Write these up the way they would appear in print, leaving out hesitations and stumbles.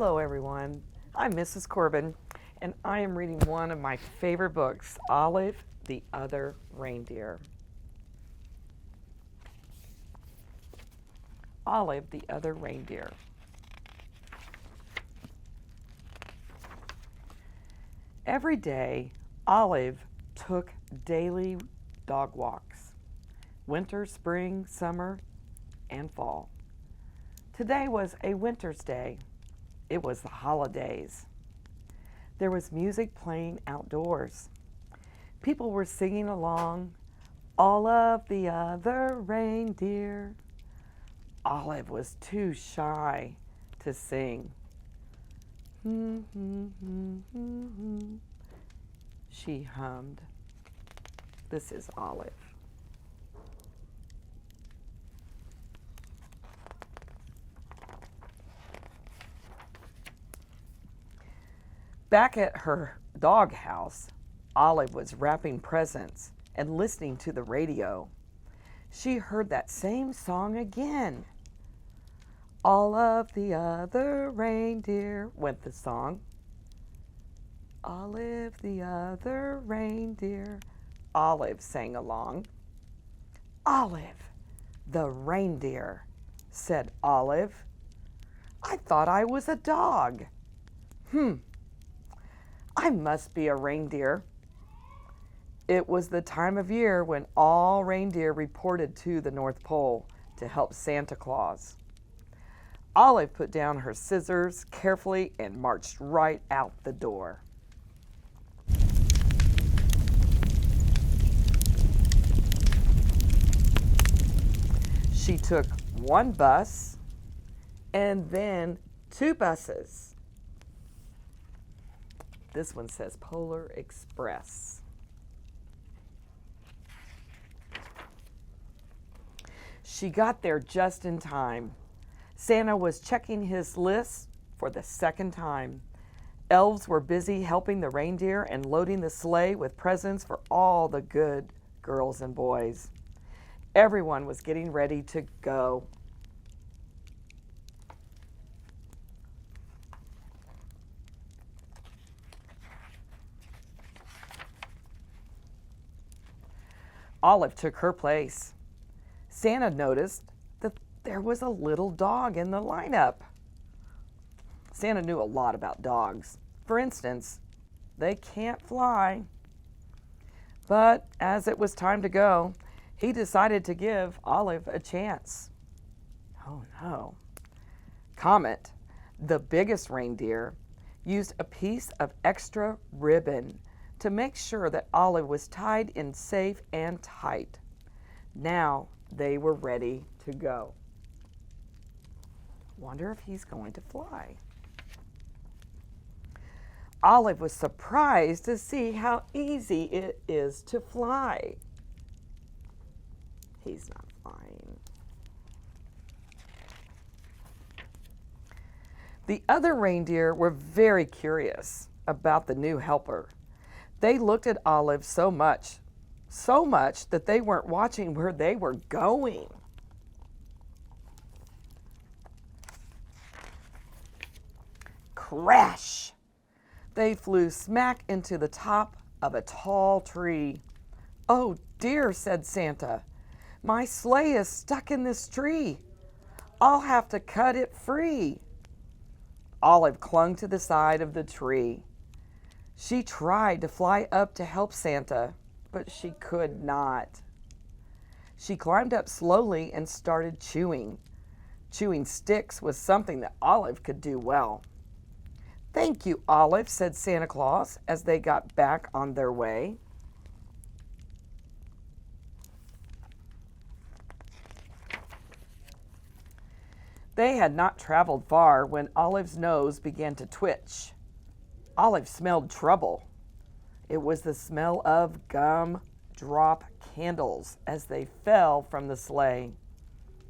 Hello everyone, I'm Mrs. Corbin, and I am reading one of my favorite books, Olive, the Other Reindeer. Olive, the Other Reindeer. Every day, Olive took daily dog walks, winter, spring, summer, and fall. Today was a winter's day. It was the holidays. There was music playing outdoors. People were singing along, all of the other reindeer. Olive was too shy to sing. She hummed. This is Olive. Back at her doghouse, Olive was wrapping presents and listening to the radio. She heard that same song again. All of the other reindeer, went the song. Olive, the other reindeer, Olive sang along. Olive, the reindeer, said Olive. I thought I was a dog. I must be a reindeer. It was the time of year when all reindeer reported to the North Pole to help Santa Claus. Olive put down her scissors carefully and marched right out the door. She took one bus and then two buses. This one says Polar Express. She got there just in time. Santa was checking his list for the second time. Elves were busy helping the reindeer and loading the sleigh with presents for all the good girls and boys. Everyone was getting ready to go. Olive took her place. Santa noticed that there was a little dog in the lineup. Santa knew a lot about dogs. For instance, they can't fly. But as it was time to go, he decided to give Olive a chance. Oh no. Comet, the biggest reindeer, used a piece of extra ribbon to make sure that Olive was tied in safe and tight. Now they were ready to go. Wonder if he's going to fly. Olive was surprised to see how easy it is to fly. He's not flying. The other reindeer were very curious about the new helper. They looked at Olive so much that they weren't watching where they were going. Crash! They flew smack into the top of a tall tree. Oh dear, said Santa. My sleigh is stuck in this tree. I'll have to cut it free. Olive clung to the side of the tree. She tried to fly up to help Santa, but she could not. She climbed up slowly and started chewing. Chewing sticks was something that Olive could do well. Thank you, Olive, said Santa Claus as they got back on their way. They had not traveled far when Olive's nose began to twitch. Olive smelled trouble. It was the smell of gum-drop candles as they fell from the sleigh.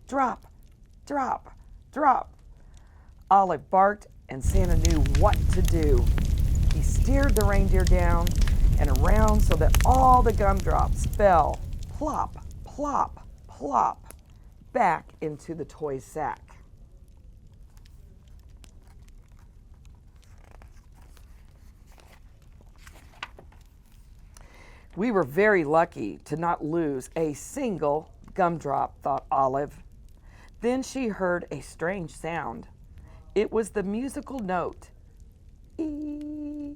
Drop, drop, drop. Olive barked and Santa knew what to do. He steered the reindeer down and around so that all the gumdrops fell, plop, plop, plop, back into the toy sack. We were very lucky to not lose a single gumdrop, thought Olive. Then she heard a strange sound. It was the musical note. E.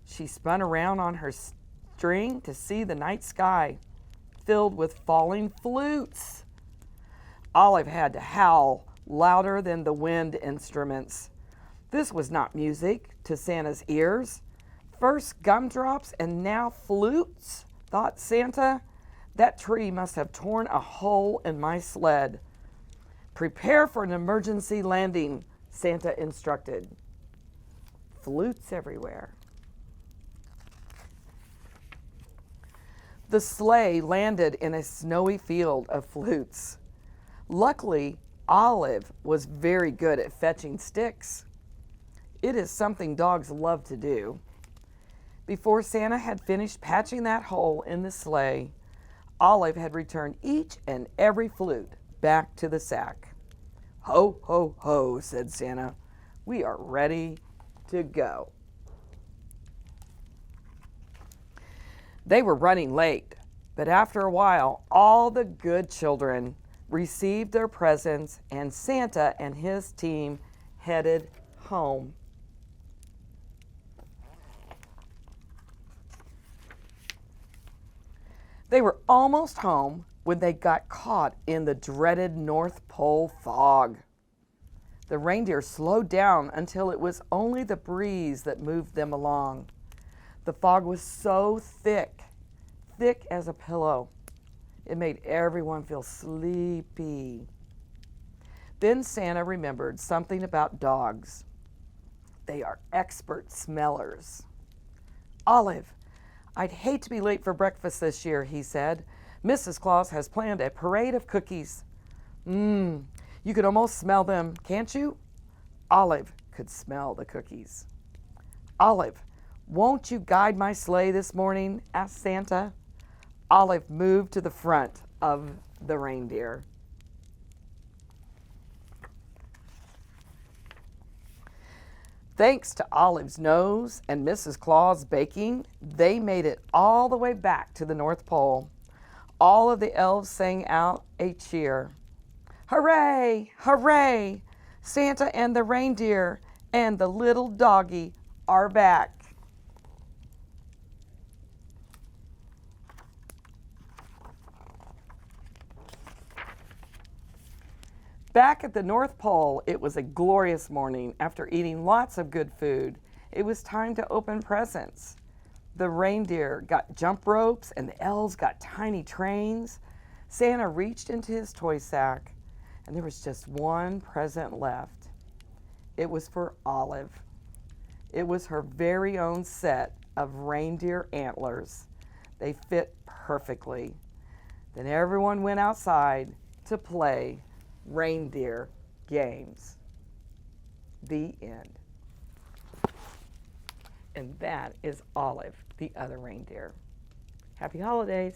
She spun around on her string to see the night sky filled with falling flutes. Olive had to howl louder than the wind instruments. This was not music to Santa's ears. First gumdrops and now flutes, thought Santa. That tree must have torn a hole in my sled. Prepare for an emergency landing, Santa instructed. Flutes everywhere. The sleigh landed in a snowy field of flutes. Luckily, Olive was very good at fetching sticks. It is something dogs love to do. Before Santa had finished patching that hole in the sleigh, Olive had returned each and every flute back to the sack. Ho, ho, ho, said Santa. We are ready to go. They were running late, but after a while, all the good children received their presents and Santa and his team headed home. They were almost home when they got caught in the dreaded North Pole fog. The reindeer slowed down until it was only the breeze that moved them along. The fog was so thick, thick as a pillow. It made everyone feel sleepy. Then Santa remembered something about dogs. They are expert smellers. Olive, I'd hate to be late for breakfast this year, he said. Mrs. Claus has planned a parade of cookies. You could almost smell them, can't you? Olive could smell the cookies. Olive, won't you guide my sleigh this morning? Asked Santa. Olive moved to the front of the reindeer. Thanks to Olive's nose and Mrs. Claus' baking, they made it all the way back to the North Pole. All of the elves sang out a cheer. Hooray! Hooray! Santa and the reindeer and the little doggy are back. Back at the North Pole, it was a glorious morning. After eating lots of good food, it was time to open presents. The reindeer got jump ropes and the elves got tiny trains. Santa reached into his toy sack and there was just one present left. It was for Olive. It was her very own set of reindeer antlers. They fit perfectly. Then everyone went outside to play reindeer games. The end. And that is Olive, the other reindeer. Happy holidays.